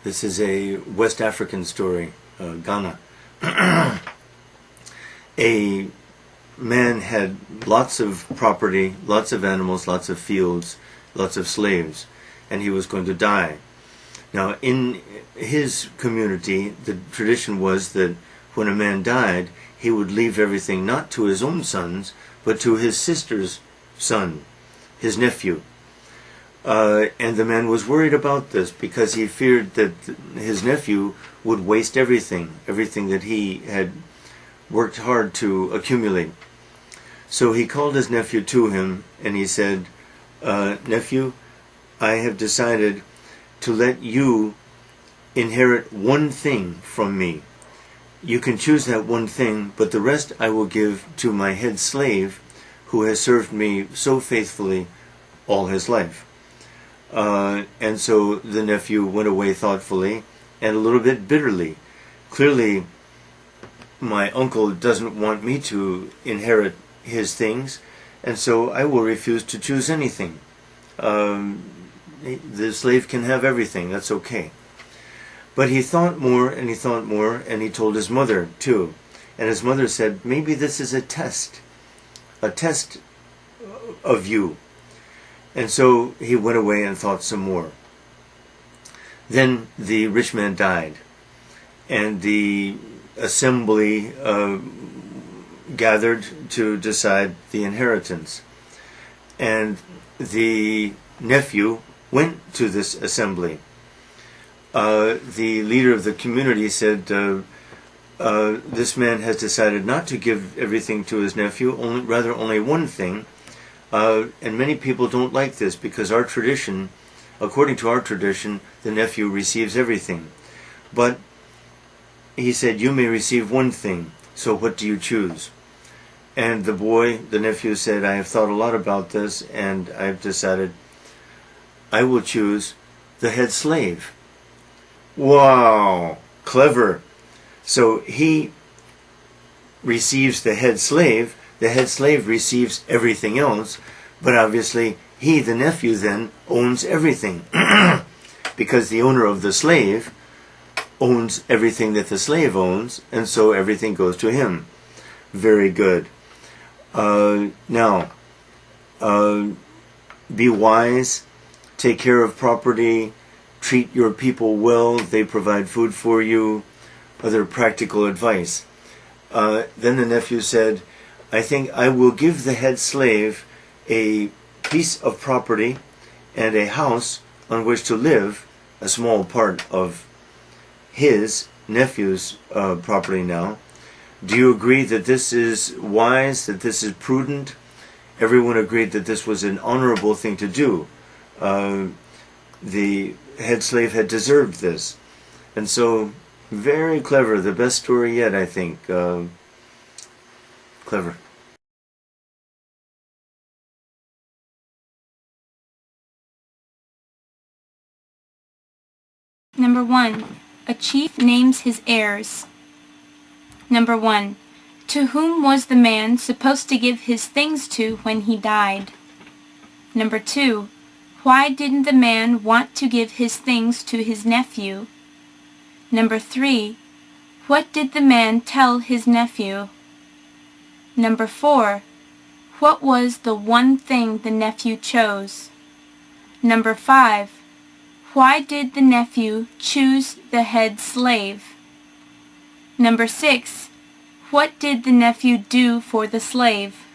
This is a West African story, Ghana. A man had lots of property, lots of animals, lots of fields, lots of slaves, and he was going to die. Now, in his community, the tradition was that when a man died, he would leave everything not to his own sons, but to his sister's son, his nephew. And the man was worried about this because he feared that his nephew would waste everything that he had worked hard to accumulate. So he called his nephew to him and he said, "Nephew, I have decided to let you inherit one thing from me. You can choose that one thing, but the rest I will give to my head slave who has served me so faithfully all his life." And so the nephew went away thoughtfully and a little bit bitterly. Clearly, my uncle doesn't want me to inherit his things, and so I will refuse to choose anything. The slave can have everything, that's okay. But he thought more, and he thought more, and he told his mother too. And his mother said, maybe this is a test of you. And so he went away and thought some more. Then the rich man died, and the assembly gathered to decide the inheritance. And the nephew went to this assembly. The leader of the community said, this man has decided not to give everything to his nephew, rather only one thing. And many people don't like this because our tradition, according to our tradition, the nephew receives everything. But he said, you may receive one thing, so what do you choose? And the nephew said, I have thought a lot about this, and I've decided I will choose the head slave. Wow, clever. So he receives the head slave receives everything else, but obviously he, the nephew, then owns everything. Because the owner of the slave owns everything that the slave owns, and so everything goes to him. Very good. Now, be wise, take care of property, treat your people well, they provide food for you, other practical advice. Then the nephew said, I think I will give the head slave a piece of property and a house on which to live, a small part of his nephew's property now. Do you agree that this is wise, that this is prudent? Everyone agreed that this was an honorable thing to do. The head slave had deserved this. And so, very clever, the best story yet, I think. Clever. Number 1. A chief names his heirs. Number 1. To whom was the man supposed to give his things to when he died? Number 2. Why didn't the man want to give his things to his nephew? Number 3. What did the man tell his nephew? Number 4. What was the one thing the nephew chose? Number 5. Why did the nephew choose the head slave? Number 6. What did the nephew do for the slave?